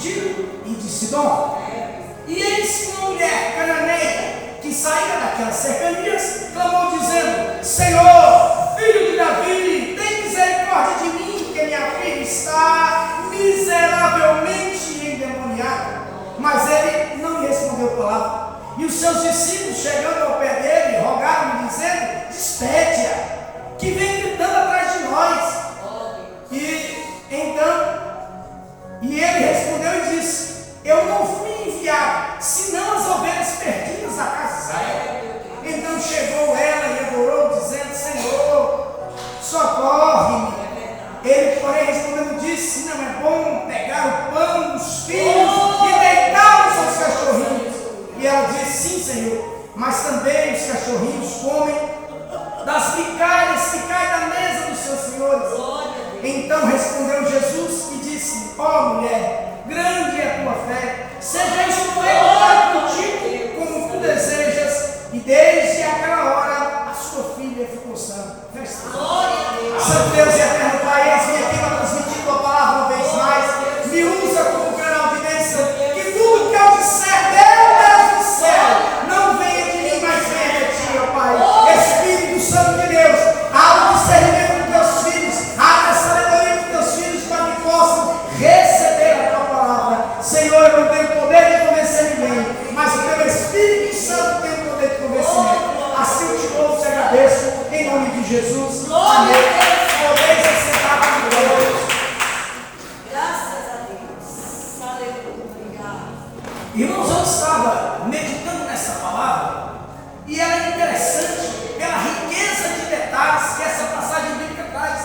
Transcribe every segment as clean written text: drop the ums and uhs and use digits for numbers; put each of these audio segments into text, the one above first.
Tiro e de Sidom. E eis que uma mulher cananeia que saía daquelas cercanias clamou dizendo: Senhor, filho de Davi, tem misericórdia de mim, que minha filha está miseravelmente endemoniada. Mas ele não lhe respondeu palavra. E os seus discípulos, chegando ao pé dele, rogaram-lhe, dizendo: despede-a, que vem gritando atrás de nós. E ele respondeu e disse: eu não fui enviado, senão as ovelhas perdidas da casa de Israel. Então chegou ela e adorou, dizendo: Senhor, socorre-me. Ele, porém, respondendo, disse: não é bom pegar o pão dos filhos e deitá-los aos cachorrinhos. E ela disse: sim, Senhor, mas também os cachorrinhos comem das migalhas que caem da mesa dos seus senhores. Então respondeu Jesus e disse: ó mulher, grande é a tua fé, seja isto feito contigo como tu desejas. E desde aquela hora a sua filha ficou sã. Santo Deus e eterno Pai, eis vim aqui para transmitir tua palavra uma vez mais. Me usa como canal de bênção, que tudo que eu disser, Deus do céu, não venha de mim, mas venha de ti, ó Pai. Espírito Santo de Deus, abre o discernimento dos teus filhos, abre a sabedoria dos teus filhos para que possam receber a tua palavra. Senhor, eu não tenho poder de convencer ninguém, mas o teu Espírito Santo tem o poder de convencimento. Assim eu te louvo e te agradeço, em nome de Jesus. Amém. Podeis assentar com Deus. Graças a Deus. Aleluia. Obrigado. Irmãos, eu estava meditando nessa palavra e ela é interessante pela riqueza de detalhes que essa passagem bíblica traz.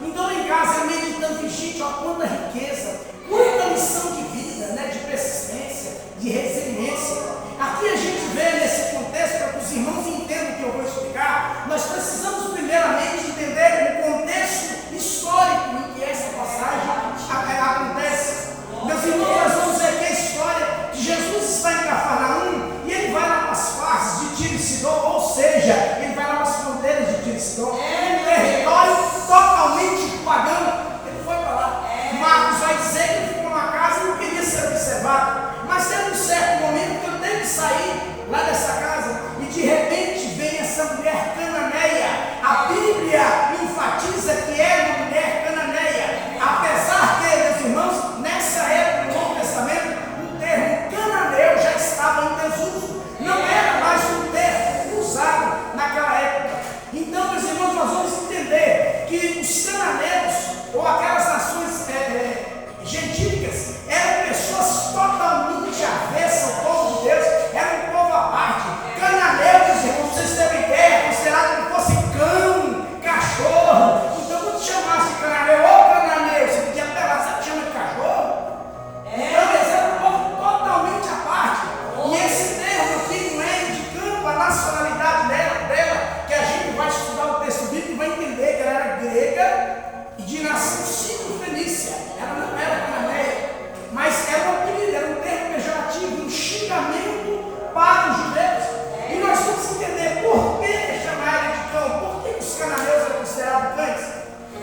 Então, em casa, eu meditando, gente, ó, quanta riqueza, quanta lição de vida, né, de persistência, de resiliência. Aqui a gente vê nesse contexto, para que os irmãos entendam o que eu vou explicar, nós precisamos primeiramente entender o contexto histórico em que essa passagem acontece. Meus irmãos, nós vamos ver aqui a história que Jesus está em Cafarnaum e ele vai lá para as fases de Tiro e Sidom, ou seja, ele vai lá para as fronteiras de Tiro e Sidom, um território totalmente pagão. Ele foi para lá. Marcos vai dizer que ele ficou numa casa e não queria ser observado, mas teve um certo momento que ele teve que sair lá dessa casa e de repente vem essa mulher cananeia. A Bíblia enfatiza que é uma mulher cananeia, apesar que, meus irmãos, nessa época do Novo Testamento, o termo cananeu já estava em desuso, não era mais um termo usado naquela época. Então, meus irmãos, nós vamos entender que os cananeus, ou aquelas nações gentílicas, eram pessoas totalmente avessas ao povo de Deus, era um povo à parte. Cananeu, meus irmãos, vocês terem ideia, é considerado como fosse cão, cachorro. Então, quando te chamasse de cananeu, ô cananeu, você podia apelar, você te chama de cachorro? Então, eles eram um povo totalmente à parte. E esse termo aqui não é indicando a nacionalidade dela, que a gente vai estudar o texto bíblico e vai entender que ela era grega e de nação sírio-fenícia. Ela não era cananeia, mas era um apelido, era um termo pejorativo, um xingamento para os judeus. E nós vamos entender por que chamar ela de cão, por que os cananeus eram considerados cães.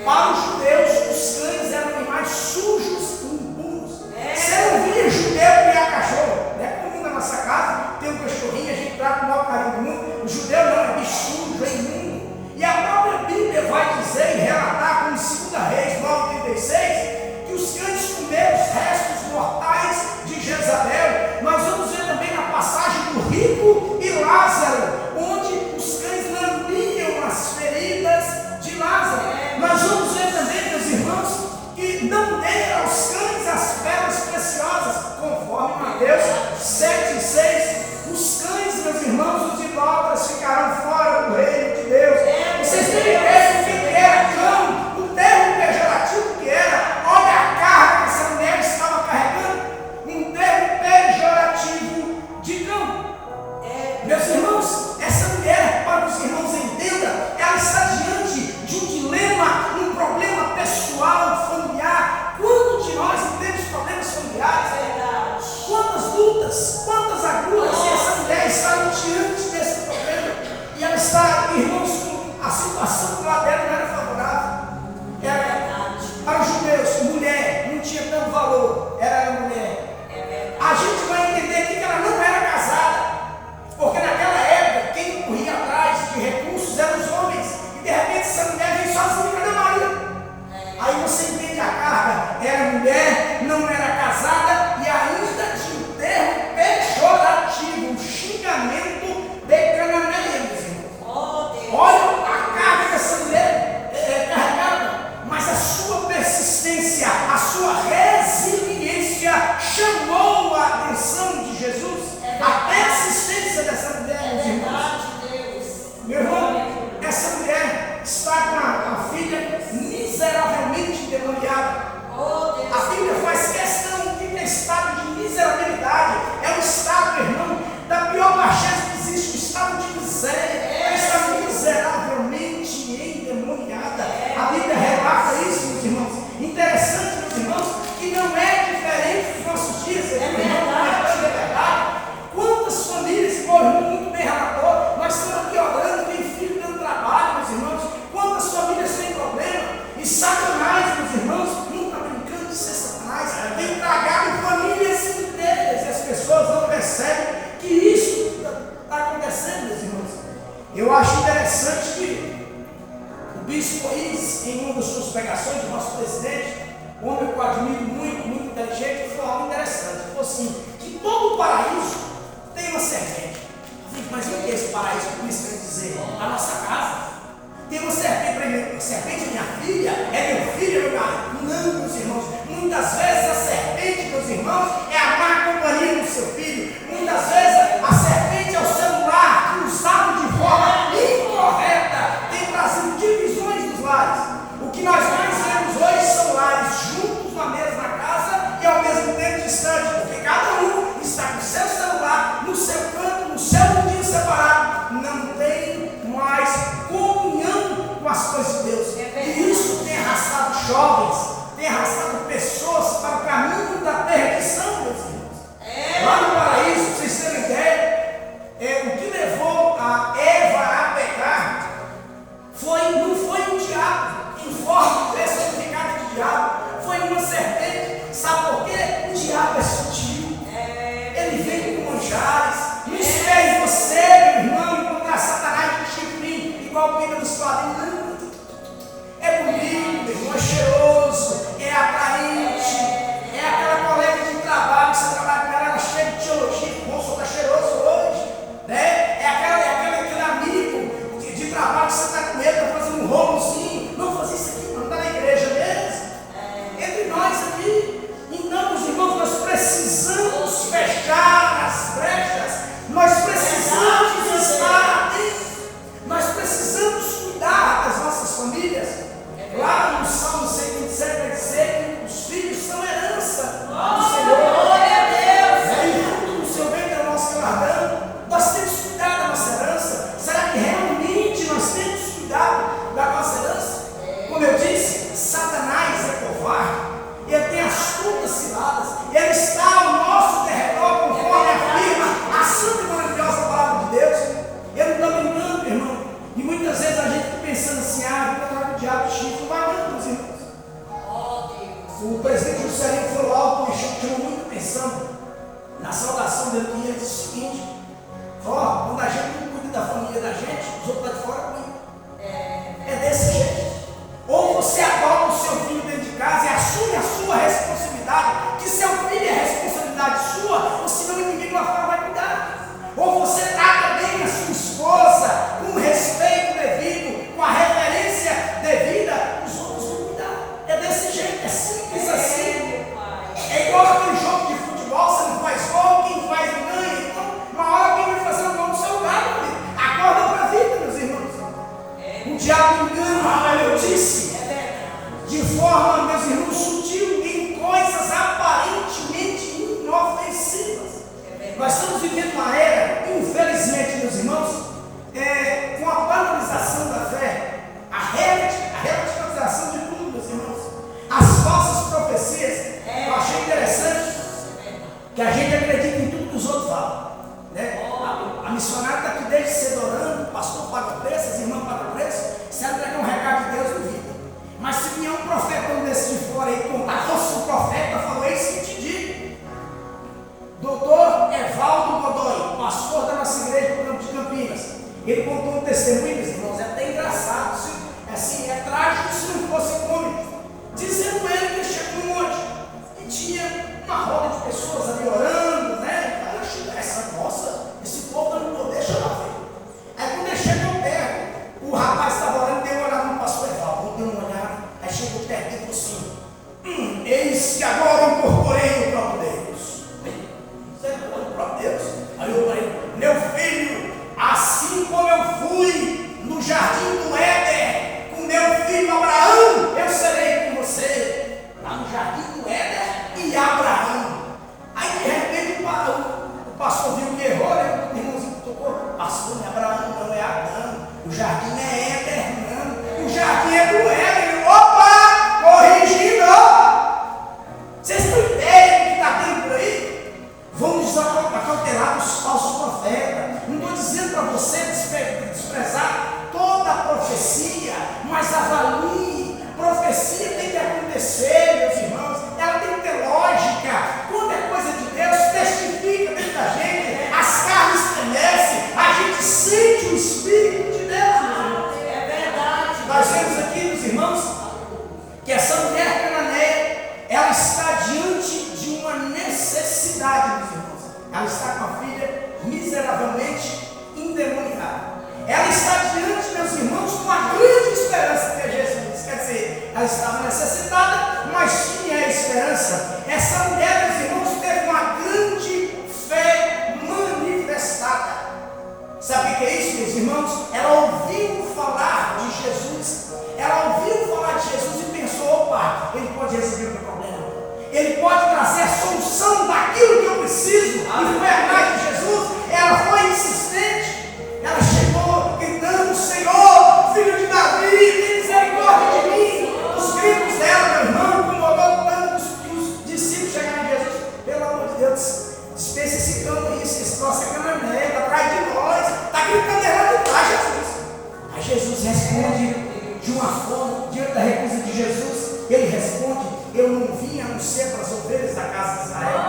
Para os judeus, os cães eram animais sujos e impuros. Você não via judeu criar cachorro, não é comum na nossa casa, tem um cachorrinho, a gente trata com o maior carinho do mundo. O judeu não, é bicho sujo, é imundo. E a própria Bíblia vai dizer e relatar, como 2 Reis 9:36, que os cães comeram os restos mortais de Jezabel. Nós vamos ver também na passagem do rico e Lázaro, onde os cães lambiam as feridas de Lázaro. Nós vamos ver também, meus irmãos, que não deram aos cães as pedras preciosas, conforme Mateus 7:6. Os cães, meus irmãos, os idólatras ficarão fora do reino de Deus. Vocês têm ideia do que era cão? O termo pejorativo que era, olha a carga que essa mulher estava carregando, um termo pejorativo de cão. Meus irmãos, essa mulher, para que os irmãos entendam, ela está diante de um dilema, um problema pessoal, familiar. Quantos de nós temos problemas familiares? Quantas lutas, quantas agruras, e essa mulher está diante desse problema. E ela está, irmãos, a situação lá dela não era favorável. Era, para os judeus, mulher não tinha tanto valor, era a mulher. percebe que isso está acontecendo, meus irmãos. Eu acho interessante que o bispo Is, em uma das suas pregações, o nosso presidente, um homem que eu admiro muito, muito inteligente, falou algo interessante. Ele falou assim, que todo paraíso tem uma serpente. Eu falei, mas o que é esse paraíso que o bispo quer dizer? A nossa casa. Tem uma serpente para mim. A serpente é minha filha? É meu filho? É meu marido? Não, meus irmãos. Muitas vezes a serpente, meus irmãos, é a má companhia do seu filho. Muitas vezes a serpente é o celular que, usado de forma incorreta, tem trazido divisões dos lares. O que nós mais vemos hoje são lares juntos na mesma casa e ao mesmo tempo distantes, porque cada um está com o seu celular, no seu canto, no seu mundinho separado. Não tem mais comunhão com as coisas de Deus. E isso tem arrastado jovens, tem arrastado pessoas para o caminho da perdição, meus irmãos. Lá no paraíso, para vocês terem ideia, o que levou a Eva a pecar não foi um diabo em forma personificada de diabo, foi uma serpente. Sabe por quê? O diabo é sutil, ele vem com manjares. Não espere você, meu irmão, encontrar Satanás de chifrinho, igual pinta dos quadrinhos. É bonito, meu irmão, é cheiroso, é atraente, é aquela colega de trabalho que você trabalha com ela cheia de teologia, o moço está cheiroso hoje, né? É aquele amigo de trabalho que você está com ele, está fazendo um rolozinho. Não fazer isso aqui, não está na igreja mesmo. Entre nós aqui. Então, meus irmãos, nós precisamos fechar as brechas, nós precisamos estar atentos, nós precisamos cuidar das nossas famílias. Lá no Salmo 127 vai dizer que os filhos são herança do Senhor. Glória a Deus! E fruto do seu ventre é o nosso galardão. Nós temos que cuidar da nossa herança. Será que realmente nós temos cuidado da nossa herança? Como eu disse, Satanás é covarde, ele tem astutas ciladas, ele está ao nosso derredor, conforme afirma a santa e maravilhosa palavra de Deus. Ele não está brincando, meu irmão. E muitas vezes a gente fica pensando assim, vou encontrar o diabo de chifre. Não vai não, meus irmãos. O presidente Juscelino falou algo que me chamou muita atenção na saudação dele, que ele disse o seguinte: quando a gente não cuida da família da gente, os outros lá de fora cuidam. É desse jeito. Ou você adota o seu filho dentro de casa e assume a sua responsabilidade, que seu filho é responsabilidade sua, ou senão o inimigo lá fora vai cuidar. Ou você trata bem a sua esposa com respeito devido, com a reverência devida, os outros vão cuidar. É desse jeito, é simples assim. É igual aquele jogo de futebol, você não faz gol, quem faz ganha. Então, uma hora alguém vai fazer um gol no seu lugar, meu filho. Acorda para a vida, meus irmãos. O diabo engana, eu disse, de forma, meus irmãos, sutil, em coisas aparentemente inofensivas. Nós estamos vivendo uma era, infelizmente, meus irmãos, com a banalização da fé, a radicalização de tudo, meus irmãos, as falsas profecias. Eu achei interessante que a gente acredita em tudo que os outros falam, né? A missionária está aqui desde cedo orando, o pastor paga preço, as irmãs pagam preço. Se ela entregar um recado de Deus, duvida. Mas se vier um profetão desse de fora e contar, nossa, o profeta falou isso que te digo. Doutor Evaldo Godoy, pastor da nossa igreja do Campo de Campinas, ele contou um testemunho, meus irmãos, é até engraçado, assim, é trágico se não fosse cômico, dizendo ele que ele chegou num monte e tinha uma roda de pessoas ali orando, né? Aí eu achei interessante, nossa, esse povo não vou deixar lá ver. Aí quando ele chegou perto, o rapaz estava orando, deu uma olhada no pastor Evaldo, deu uma olhada, aí chegou perto e falou assim: eis que agora incorporei o próprio Deus. O próprio Deus. Aí eu falei: meu filho, assim como eu fui no jardim do Éden com meu filho Abraão, eu serei com você lá no jardim do Éden e Abraão. Aí de repente o pastor viu que errou, né? O irmãozinho tocou: pastor, não é Abraão, não, é Adão. O jardim é Éden, não. O jardim é do Éden. Opa! Corrigindo! Vocês têm ideia do que está tendo por aí? Vamos acautelar os falsos profetas. Não estou dizendo para você desprezar toda a profecia, mas avalie. Profecia tem que acontecer, meus irmãos. Ela tem que ter lógica. Quando é coisa de Deus, testifica dentro da gente. com a filha miseravelmente endemoniada. Ela está diante, meus irmãos, com uma grande esperança que é Jesus. Quer dizer, ela estava necessitada, mas tinha esperança. Essa mulher, meus irmãos, teve uma grande fé manifestada. Sabe o que é isso, meus irmãos? Ela ouviu falar de Jesus. Ela ouviu falar de Jesus e pensou: opa, ele pode resolver o meu problema. Ele pode trazer a solução daquilo que eu preciso. E foi atrás de Jesus. Ela foi insistente. Ela chegou gritando: Senhor, filho de Davi, tem misericórdia de mim. Os gritos dela, meu irmão, incomodou tanto que os discípulos chegaram a Jesus: pelo amor de Deus, dispensa esse cão aí, esse troço é cananeiro, está atrás de nós, está gritando errado demais, Jesus. Aí Jesus responde de uma forma, diante da recusa de Jesus, ele responde: eu não vim anunciar para as ovelhas da casa de Israel.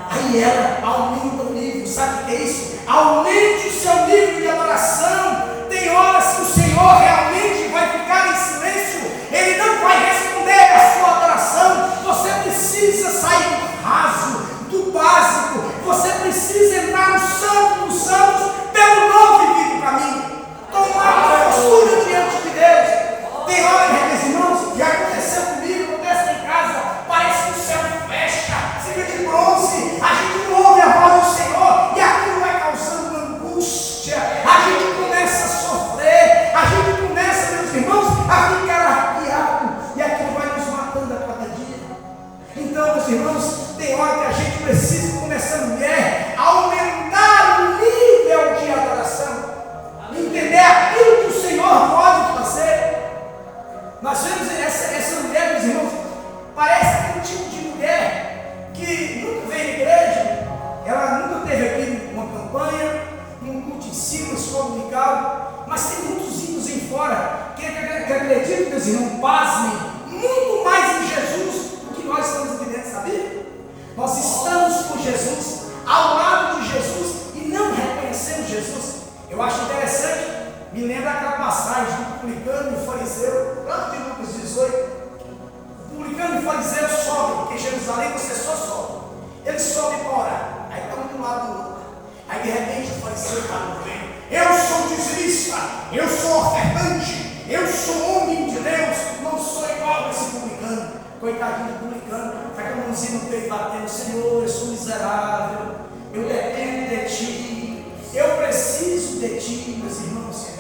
Aí ela aumenta o nível. Sabe o que é isso? Aumente o seu nível de adoração. Tem horas que o Senhor realmente vai ficar em silêncio. Ele não vai responder a sua adoração. Você precisa sair do raso, do básico. Você precisa entrar no santo dos santos pelo novo e vivo caminho. Tomar postura diante de Deus. Tem hora, meus irmãos, já aconteceu comigo, acontece em casa, parece que o céu fecha, fica de bronze, a gente não ouve a voz do Senhor e aquilo vai causando angústia, a gente começa a sofrer, a gente começa, meus irmãos, a ficar arrepiado e aquilo vai nos matando a cada dia. Então, meus irmãos, tem hora que a gente precisa, como essa mulher, aumentar o nível de adoração, entender aquilo que o Senhor pode fazer. Nós vemos essa mulher, meus irmãos, parece aquele tipo de mulher que nunca veio à igreja, ela nunca teve aqui uma campanha, um culto em si, uma escola dominical, mas tem muitos ídolos em fora que acreditam, meus irmãos, pasmem, muito mais em Jesus do que nós estamos vivendo, sabia? Nós estamos com Jesus, ao lado de Jesus e não reconhecemos Jesus. Eu acho interessante. Me lembra aquela passagem do publicano e fariseu, lá de Lucas 18. O publicano e fariseu sobem, porque em Jerusalém você só sobe. Eles sobem para orar, aí estão de um lado do outro. Aí de repente o fariseu está no reino: eu sou dizimista, eu sou ofertante, eu sou homem de Deus, não sou igual a esse publicano. Coitadinho do publicano, está com a mãozinha no peito batendo: Senhor, eu sou miserável, eu dependo de Ti, eu preciso de Ti, meus irmãos.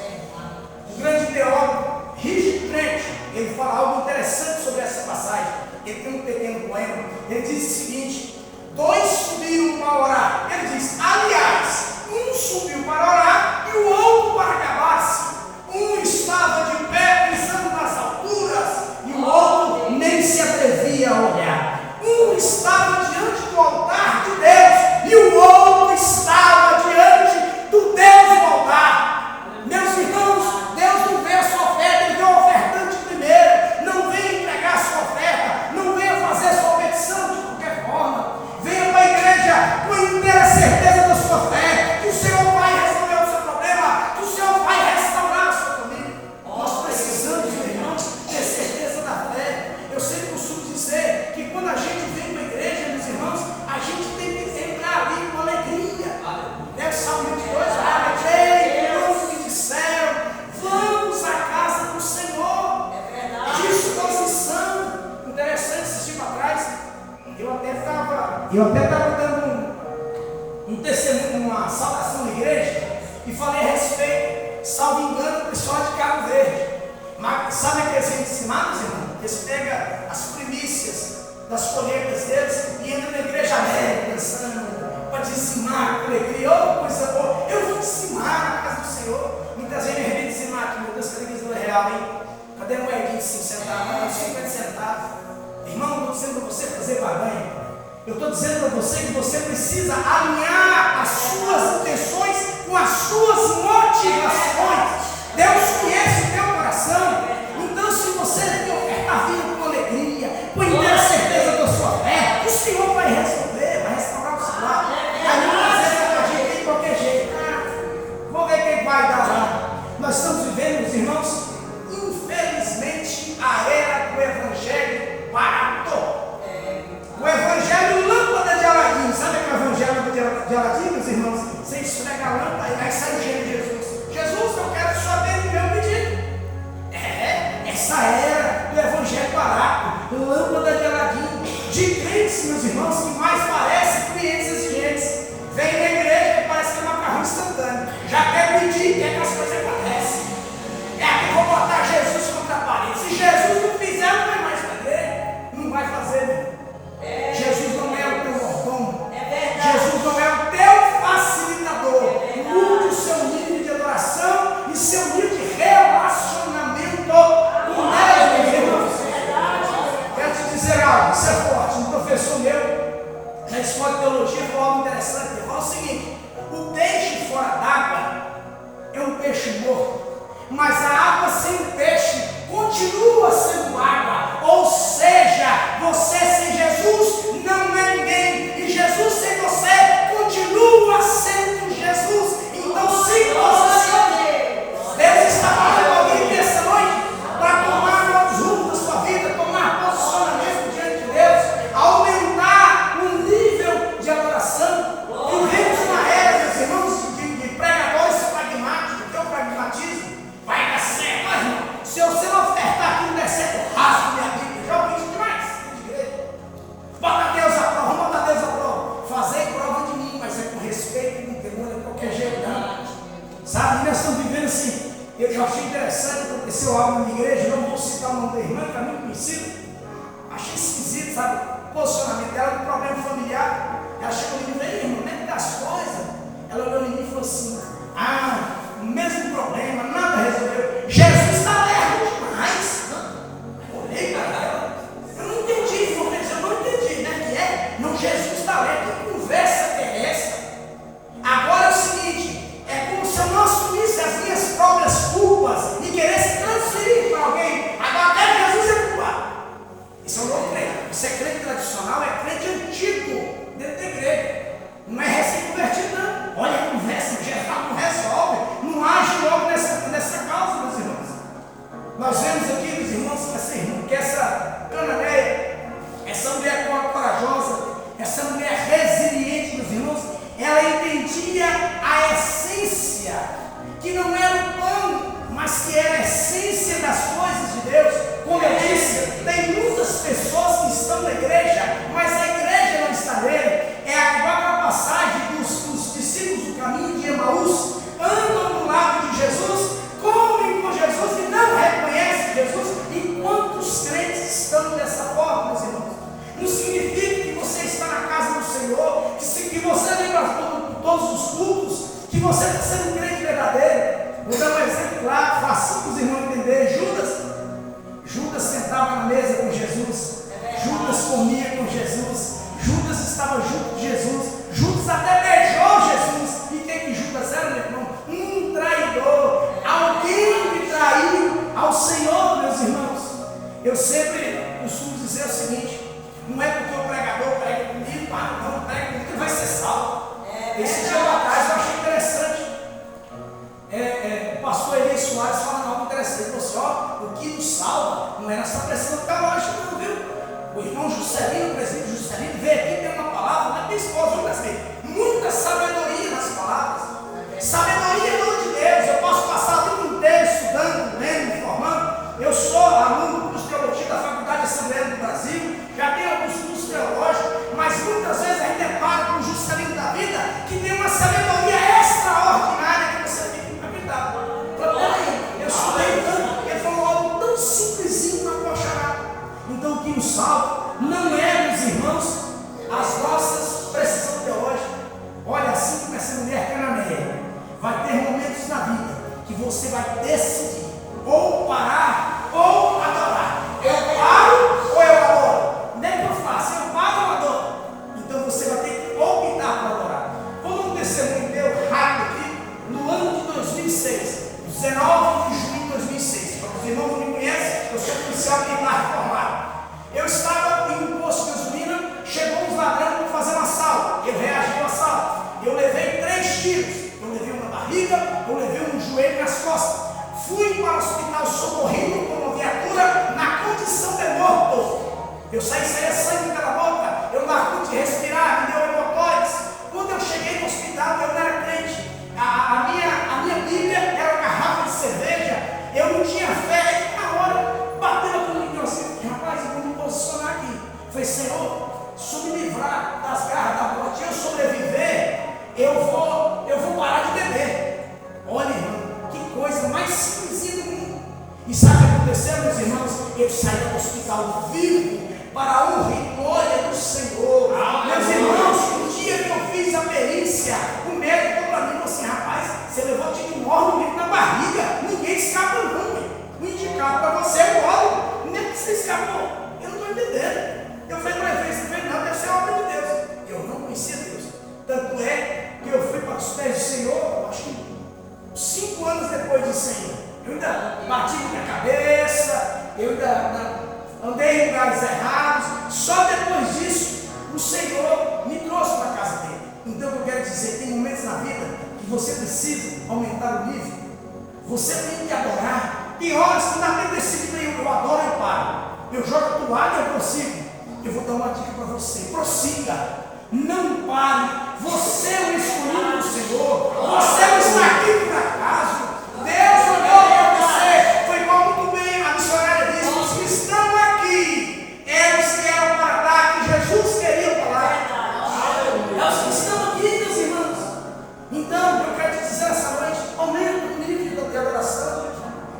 O grande teólogo Richard Trent, ele fala algo interessante sobre essa passagem. Ele tem um pequeno poema. Ele diz o seguinte: dois subiram para orar. Ele diz: aliás, um subiu para orar e o outro para acabar-se. Um estava de pé pisando nas alturas e o outro nem se atrevia a olhar. Um estava diante do altar de Deus e o outro estava diante do Deus do altar. Meus irmãos, Deus não vê a sua oferta, Ele vê o ofertante primeiro. Não vem entregar a sua oferta, não venha fazer a sua petição de qualquer forma. Venha para a igreja com a inteira certeza da sua fé, que o Senhor vai resolver o seu problema, que o Senhor vai restaurar a sua família. Nós precisamos, meus irmãos, ter certeza da fé. Eu sempre costumo dizer que quando a gente vem para a igreja, meus irmãos, a gente tem que entrar ali com alegria. Né? Salmo 22, vamos à casa do Senhor. Disposição. Interessante, esse tempo atrás, eu até estava dando um testemunho, uma saudação na igreja, e falei a respeito, salvo engano, o pessoal de Cabo Verde. Mas sabe aqueles ensinados, irmão? Eles pegam as primícias das colheitas deles e entram na igreja alegre, dançando, para dizimar com alegria. Oh, coisa boa, eu vou dizimar na casa do Senhor. Muitas vezes eu revi dizimar aqui: meu Deus, cadê que isso é real, hein? Cadê a moedinha de 5 centavos? 50 centavos. Irmão, não estou dizendo para você fazer barganha. Eu estou dizendo para você que você precisa alinhar as suas intenções com as suas motivações. Deus conhece o teu coração. Então, se você tem ofertar vindo com alegria, com inteira certeza da sua fé, o Senhor vai resolver, vai restaurar o seu lar. Aí muitas vezes eu pode ir de qualquer jeito. Vou ver quem vai dar lá. Nós estamos vivendo, meus irmãos, infelizmente, a era do evangelho barato. O evangelho lâmpada de Aladim. Sabe aquele evangelho lâmpada de Aladim? de Aladim, meus irmãos, você esfrega a lâmpada, aí sai o gênio de Jesus. Jesus, eu quero saber do meu pedido. Essa era do evangelho barato, lâmpada de Aladim, de crentes, meus irmãos, que mais parecem clientes exigentes. Vem na igreja e parece que é macarrão instantâneo. Já quer pedir, quer que as coisas acontecem. É aqui, vou botar Jesus contra a parede. Se Jesus não fizer, não vai mais fazer. Não vai fazer, meu. Jesus não é o teu mordomo. Jesus não é o teu facilitador. Mude o seu nível de adoração e seu nível de relacionamento com Deus, meus irmãos. Quero te dizer algo, isso é forte. Um professor meu, na escola de teologia, falou algo interessante. Ele falou o seguinte: o peixe fora d'água é um peixe morto, mas a água sem o peixe continua sendo água. Ou seja, você sem Jesus não é ninguém, e Jesus sem você continua sendo Jesus. Então se posicione. Deus está falando alguém nessa noite para tomar novos rumos da sua vida, tomar posicionamento diante de Deus, aumentar o nível de adoração. Vivemos uma era, meus irmãos, de pregadores pragmáticos. O que é o pragmatismo? Vai dar certo, mas irmão, se você não ofertar aqui no deserto, rasga minha Bíblia. Já ouvi isso demais. Bota Deus à prova, vamos botar Deus à prova. Fazer prova de mim, mas é com respeito e com temor, é de qualquer jeito, não. Sabe, nós estamos vivendo assim. Eu já achei interessante, aconteceu algo na minha igreja, não vou citar o nome da irmã, que é muito conhecida. Achei esquisito, sabe, o posicionamento dela, um problema familiar. Ela chegou em mim e falou: irmão, como é que dá as coisas? Ela olhou em mim e falou assim: o mesmo problema, nada resolveu. Jesus está lerdo demais. Olhei para ela, eu não entendi, eu não entendi, né? Que não, Jesus está lerdo. Que conversa que é essa? Agora é o seguinte: é como se eu não assumisse as minhas próprias culpas e queresse transferir para alguém. Agora até Jesus é culpado. Isso é um novo crente. Você é crente tradicional, é crente antigo dentro da igreja. Não é recém-convertido, não. Olha a conversa, Jesus não resolve, não age logo nessa causa, meus irmãos. Nós vemos aqui, meus irmãos, que essa cananeia, essa mulher corajosa, essa mulher resiliente, meus irmãos, ela entendia a essência, que não era o pão, mas que era a essência das coisas de Deus. Como eu disse, tem muitas pessoas que estão na igreja, mas a igreja não está nele. É aquela passagem dos discípulos do caminho de Emaús, andam do lado de Jesus, comem com Jesus e não reconhecem Jesus. E quantos crentes estão dessa forma, meus irmãos? Não significa que você está na casa do Senhor, que você vem para todos os cultos, que você está sendo um crente verdadeiro. Vou dar um exemplo claro, fácil para os irmãos entenderem. Judas sentava na mesa com Jesus, Judas comia com Jesus, Judas estava junto de Jesus, Judas até beijou Jesus. E quem que Judas era, meu irmão? Um traidor, alguém que traiu ao Senhor, meus irmãos. Eu sempre costumo dizer o seguinte: não é porque o pregador prega comigo, não prega comigo que vai ser salvo. Esse dia atrás eu achei interessante. O pastor Eli Soares fala algo interessante. Ele falou assim: o que nos salva não é nessa pressão teológica, não, viu? O irmão Juscelino, o presidente Juscelino, veio aqui e tem uma palavra, não é minha esposa, eu gastei muita sabedoria nas palavras. Sabedoria é dom de Deus. Eu posso passar o tempo inteiro estudando, lendo, me formando. Eu sou aluno do curso de teologia da Faculdade Assembleana do Brasil, já tenho alguns cursos teológicos, mas muitas vezes a gente depara com o Juscelino da vida, que tem uma sabedoria extraordinária que você tem que acreditar. Eu estudei tanto, ele falou algo tão simplesinho na coxarada. Então o que nos salva não é, meus irmãos, as nossas precisões teológicas. Olha, assim como essa mulher cananeia, vai ter momentos na vida que você vai decidir ou parar ou adorar. Eu paro ou eu adoro? Nem que eu faço, eu paro ou adoro? Então você vai ter que optar por adorar. Vou dar um testemunho meu rápido aqui. No ano de 2006, 19 de junho de 2006, para os irmãos que me conhecem, eu sou policial militar formado. Eu estava em um posto de gasolina, chegou uns ladrões para fazer um assalto. Eu reagi ao assalto. Eu levei 3 tiros. Eu levei um na barriga, eu levei um no joelho e nas costas. Fui para o hospital socorrido com uma viatura na condição de morto. Eu saía sangue pela boca, eu não pude respirar, me deu hemorroides. Quando eu cheguei no não era crente. A minha Bíblia era uma garrafa de cerveja. Eu não tinha fé. E na hora, bateu comigo assim, rapaz, eu vou me posicionar aqui. Falei, Senhor, se eu me livrar das garras da morte, eu sobreviver, eu vou parar de beber. Olha, irmão, que coisa mais simplesinha do mundo. E sabe o que aconteceu, meus irmãos? Eu saí do hospital vivo para a honra e glória do Senhor. Meus irmãos, no dia que eu fiz a perícia, o médico falou para mim, falou assim, rapaz, você levou tiro enorme na barriga, ninguém escapa não. O indicado para você é o óleo. Nem que você escapou. Eu não estou entendendo. Eu falei para ele, você não, deve ser a obra de Deus. Eu não conhecia Deus. Tanto é que eu fui para os pés do Senhor, acho que 5 anos depois do Senhor. Eu ainda bati minha cabeça, eu ainda andei em lugares errados. Só depois disso, o Senhor me trouxe para a casa dele. Então eu quero dizer, tem momentos na vida que você precisa aumentar o nível. Você tem que adorar. Tem horas que não tem decidido, eu adoro e paro. Eu jogo a toalha e eu prossigo. Eu vou dar uma dica para você. Prossiga. Não pare. Você é o escolhido do Senhor. Você não está aqui por acaso. Deus olhou para você. Foi igual muito bem a missionária disse. Os que estão aqui eram os que eram para lá, que Jesus queria falar. É os que estão aqui, meus irmãos. Então, eu quero te dizer essa noite, aumenta o nível de adoração.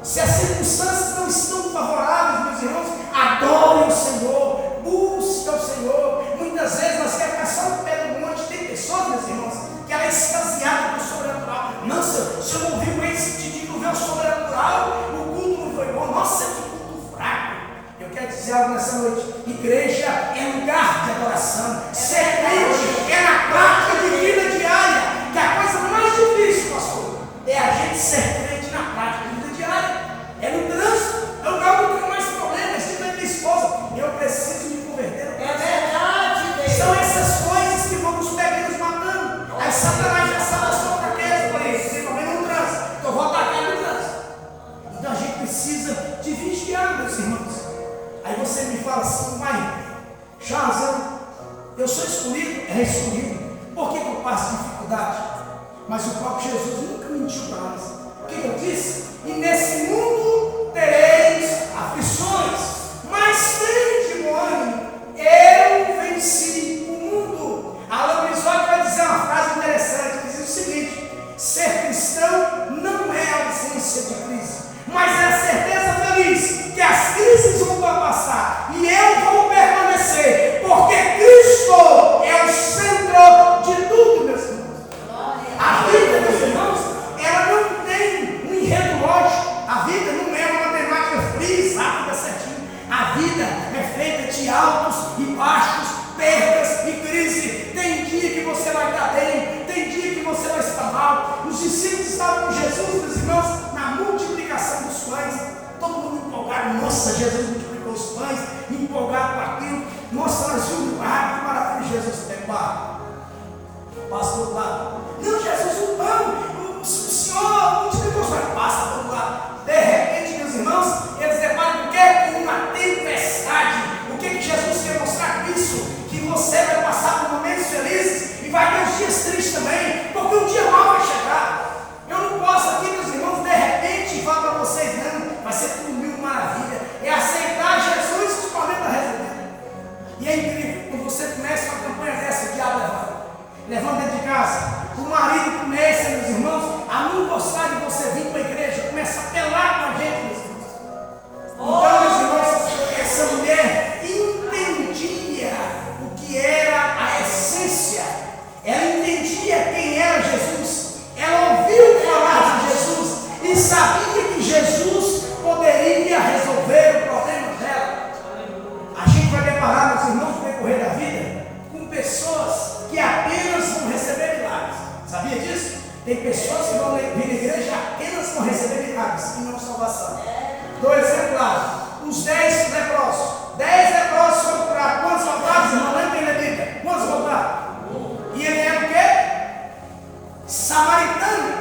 Se as circunstâncias não estão favoráveis, meus irmãos, adore o Senhor, busque o Senhor. Muitas vezes nós queremos passar no pé do monte. Tem pessoas, meus irmãos, que ela é extasiada com o sobrenatural. Não, se eu não ouviu esse te não vê o sobrenatural, o culto não foi bom. Nossa, que culto fraco. Eu quero dizer algo nessa noite. Igreja é lugar de adoração. Ser crente é na prática de vida diária. Que a coisa mais difícil, pastor, é a gente ser crente na prática de vida diária. É no trânsito. É o lugar que eu tenho mais problemas. Se minha esposa, eu preciso me converter. É verdade. São essas coisas que vão nos pegando, nos matando. Aí Satanás já sabe a sua fraqueza, por isso, principalmente no trânsito. Então eu vou atacar no trânsito. Então a gente precisa de vigiar, meus irmãos. Aí você me fala assim, mas Charles, eu sou escolhido? É escolhido. Por que eu passo dificuldade? Mas o próprio Jesus nunca mentiu para nós. O que eu disse? E nesse mundo tereis aflições, mas tende bom ânimo. Eu venci o mundo. Alain Brizotti vai dizer uma frase interessante, que diz o seguinte: ser cristão não é a ausência de crise, mas é a certeza feliz que as crises vão passar e eu vou permanecer, porque Cristo é o centro de tudo, meus irmãos. A vida, meus irmãos, ela não tem um enredo lógico. A vida não é uma matemática fria, exata, certinho. A vida é feita de altos e baixos, perdas e crise. Tem dia que você vai estar bem, tem dia que você vai estar mal. Os discípulos estavam com Jesus, meus irmãos, na multiplicação dos pães. Todo mundo empolgado, nossa, Jesus multiplicou os pães, empolgado com aquilo. Nossa, nós vimos que maravilha, Jesus tem pão. Passa do outro lado. Não, Jesus, o pão, o Senhor multiplicou os pães, passa do outro lado. De repente, meus irmãos, eles deparam com o quê? Com uma tempestade. O que Jesus quer mostrar com isso? Que você vai passar por momentos felizes e vai ter os dias tristes também, porque um dia mal vai chegar. Eu não posso aqui, meus irmãos, de repente falar para vocês, não, vai ser tudo mil maravilha. É aceitar Jesus que os planetas resolveram. E é incrível, quando você começa uma campanha dessa, o diabo levanta dentro de casa. O marido começa, meus irmãos, a não gostar de você vir para a igreja, começa a apelar com a gente, meus irmãos. Então, meus irmãos, essa mulher entendia o que era a essência. Ela entendia quem era Jesus. Ela ouviu falar de Jesus e sabia que Jesus poderia resolver o problema dela. A gente vai deparar, meus irmãos, no decorrer da vida, com pessoas que apenas vão receber milagres. Sabia disso? Tem pessoas que vão vir à igreja e apenas vão receber milagres e não salvação. Dou exemplo, os 10 leprosos. 10 leprosos foram curados. Quantos voltaram? Não lembra na Bíblia. Quantos voltaram? E ele era o quê? Samaritano.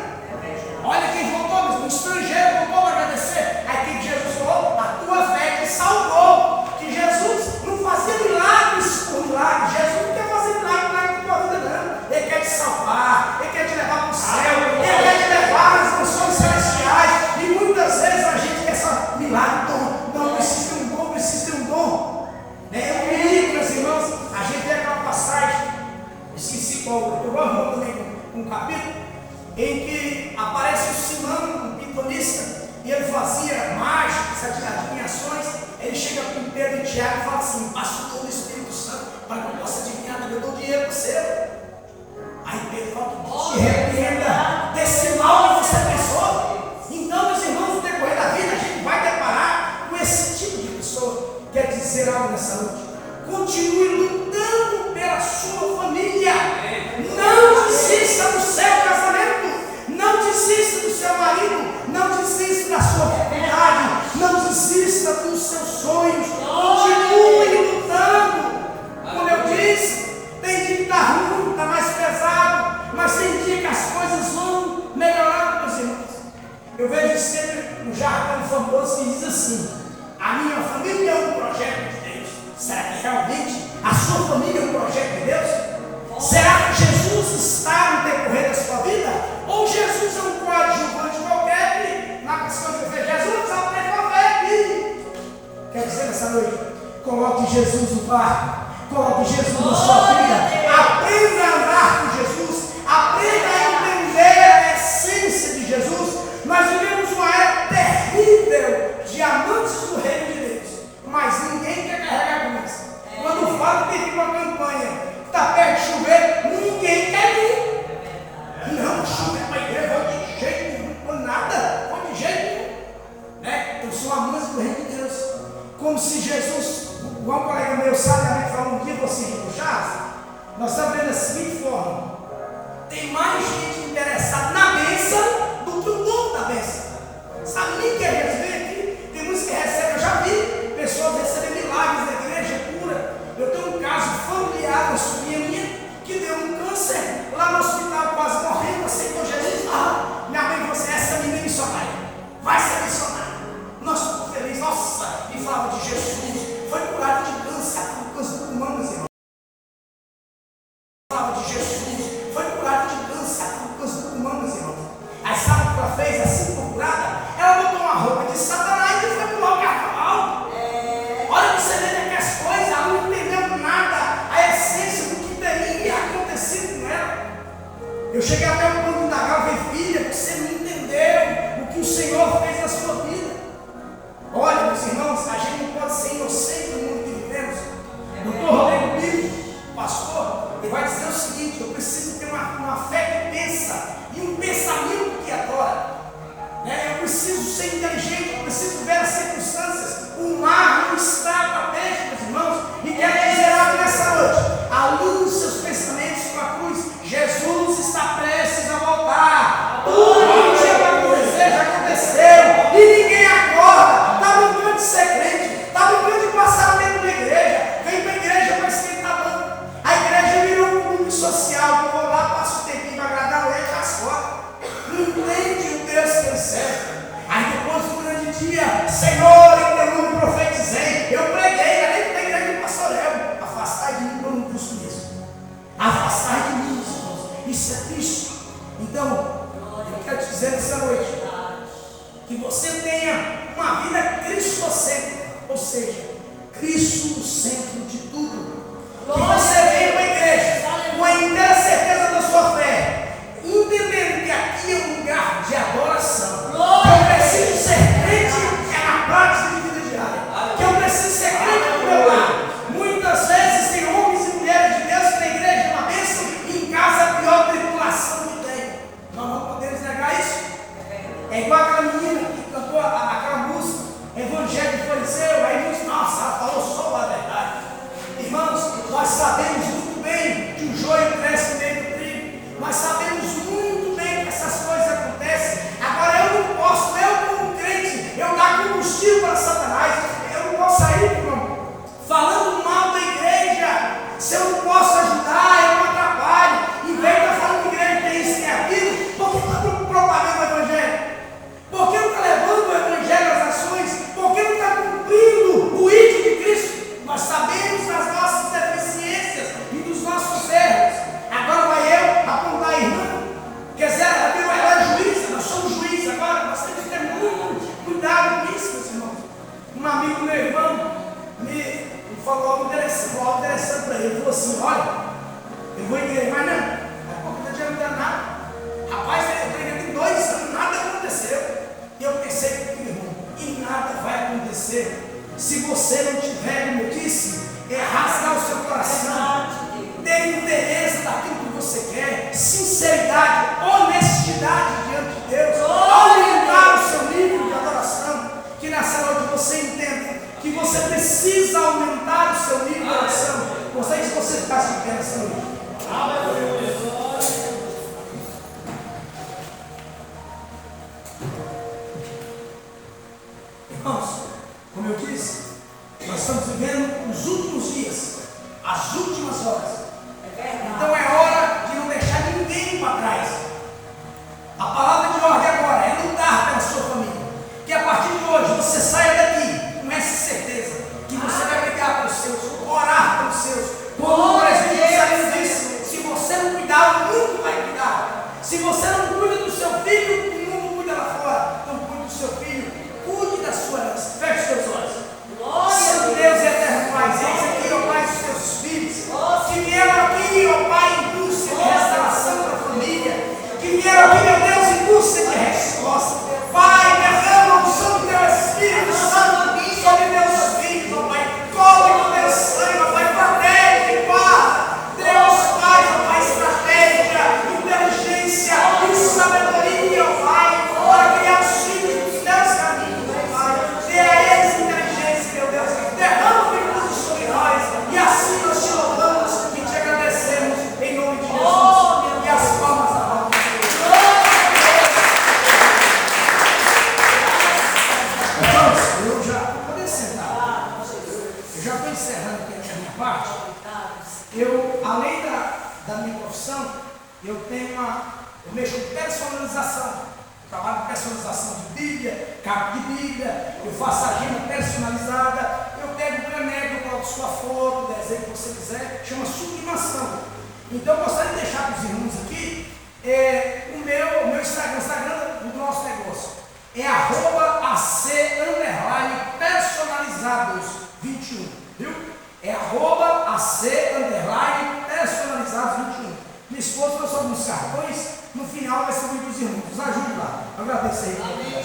Olha quem voltou, um estrangeiro voltou para agradecer. Aí que Jesus falou? A tua fé te salvou. Que Jesus não fazia milagres por milagres. Jesus não quer fazer milagre na tua vida, não. Ele quer te salvar, ele quer igual irmão também com um capítulo, em que aparece o Simão, um pitonista, e ele fazia mágicas, adivinhações. Ele chega com Pedro e Tiago e fala assim: passa o dom do Espírito Santo para que eu possa adivinhar, eu dou dinheiro para você. Aí Pedro fala: te repreenda desse mal que você pensou. Então, meus irmãos, no decorrer da vida, a gente vai deparar com esse tipo de pessoa. Quer dizer algo nessa noite? Continue lutando pela sua família. Não desista do seu casamento. Não desista do seu marido. Não desista da sua faculdade. Não desista dos seus sonhos. Continue lutando. Como eu disse, tem dia que está ruim, está mais pesado, mas tem dia que as coisas vão melhorar, meus irmãos. Eu vejo sempre um jargão famoso que diz assim: a minha família é um projeto de Deus. Será que realmente a sua família é um projeto de Deus? Será que Jesus está no decorrer da sua vida? Ou Jesus é um coadjuvante qualquer que, na questão de fé, Jesus aprende a fé aqui? Quer dizer nessa noite, coloque Jesus no barco, coloque Jesus na sua vida, aprenda a andar com Jesus, aprenda a entender a essência de Jesus. Nós vivemos uma era terrível de amantes do reino de Deus, mas ninguém quer carregar com isso. Quando fala que tem uma campanha que está perto de chover, ninguém quer ir. Não, chover para a igreja, vou de jeito nenhum, vou nada, vou de jeito nenhum. Né? Eu sou amante do reino de Deus. Como se Jesus, igual um colega meu sabiamente falou um dia, você Charles, nós estamos vendo da seguinte forma: tem mais gente interessada na bênção do que o dono da bênção. Sabe nem que a gente vê aqui? Tem muitos que recebem, eu já vi pessoas recebendo milagres na igreja, cura. Eu tenho um caso familiar, uma sobrinha minha, que deu um câncer lá no hospital, quase morrendo, aceitou Jesus. Minha mãe falou assim: essa menina é missionária, vai ser missionária. Nós ficamos felizes, nossa, e falava de Jesus, foi curado de câncer, câncer do pulmão, meus irmãos. Falava de Jesus, foi curado de câncer, câncer do pulmão, meus irmãos. Aí sabe o que ela fez? Assim foi curada, ela botou uma roupa de Satanás e foi pular o carnaval. Olha que você vê aqui as coisas, ela não entendeu nada, a essência do que teria acontecido com ela. Eu cheguei até o ponto da grava e falei: filha, você não entendeu o que o Senhor fez na sua vida. Olha, meus irmãos, a gente não pode ser inocente no mundo que vivemos. Doutor Rodrigo Bilho, pastor, ele vai dizer o seguinte: eu preciso ter uma fé que pensa e um pensamento que adora. Eu preciso ser inteligente, eu preciso ver as circunstâncias. O mar não está para peixe, meus irmãos. E quero dizer algo nessa noite: alinhe os seus pensamentos com a cruz. Jesus está prestes a voltar. Tudo que tinha para acontecer já aconteceu. E ninguém acorda. Está brincando de ser crente, está brincando de passar dentro da igreja. Vem para a igreja para esquentar banco. A igreja virou um clube social. Eu vou lá, passo o tempinho para agradar o rei e as fotos. Não entende o Deus que ele serve. Aí depois do grande dia: Senhor, em teu nome profetizei, eu preguei, além da igreja do pastoreio. Afastai de mim, eu não busco isso. Afastai de mim, irmãos. Isso é triste. Então, eu quero te dizer nessa noite que você tenha uma vida cristocêntrica, ou seja, Cristo no centro de tudo. Que você venha para a igreja com a inteira certeza da sua fé, entendendo que aqui é um lugar de adoração. Que eu preciso ser crente é na prática de vida diária. Que eu preciso ser crente no meu lar. Muitas vezes tem homens e mulheres de Deus que na igreja é uma bênção e em casa é a pior tribulação que tem. Nós não podemos negar isso. É igual aquela menina que cantou aquela música, Evangelho de Fariseu. Aí diz: nossa, ela falou só a verdade. Irmãos, nós sabemos sinceridade, honestidade diante de Deus, aumentar o seu nível de adoração, que nessa noite você entenda que você precisa aumentar o seu nível de adoração. Gostaria que você ficasse de pé nessa noite. Irmãos, como eu disse, nós estamos vivendo os últimos dias, as últimas horas. Então é hora de não deixar ninguém para trás. A palavra de ordem agora é lutar pela sua família. Que a partir de hoje você saia daqui com essa certeza que você vai brigar pelos seus, orar pelos seus. Como o presidente Sarino disse, se você não cuidar, o mundo vai cuidar. Se você não cuida do seu filho, o mundo cuida lá fora. Então cuide do seu filho, cuide da sua herança. Feche os seus olhos. Santo Deus e eterno Pai, eis aqui, ó Pai, os seus filhos, que vieram aqui, ó Pai, em busca de restauração da família, que vieram aqui, meu Deus, em busca de resposta. Pai, derrama a unção do teu Espírito Santo sobre meus filhos, ó Pai, cobre com teu sangue, ó Pai, protege, guarda. Deus, Pai, ó Pai, estratégia, inteligência e sabedoria, ó Pai, para criar os filhos dos teus caminhos, ó Pai. Dê a eles inteligência, meu Deus, derrama virtude sobre nós, e assim nós te louvamos e te agradecemos em nome de Jesus. E as palmas da mão. Irmãos, eu já vou poder sentar. Eu já estou encerrando aqui a minha parte. Eu, além da minha profissão, eu mexo com personalização. Eu trabalho com personalização de Bíblia, capa de Bíblia, eu faço agenda personalizada, eu pego o caneco, eu coloco sua foto, o desenho que você quiser, chama sublimação. Então eu gostaria de deixar para os irmãos aqui o meu Instagram, o Instagram do nosso negócio. É @AC_personalizados21, viu? É @AC_personalizados21. Minha esposa trouxe alguns cartões, no final vai ser dos irmãos. Nos ajude lá. Agradeço aí. Aleluia.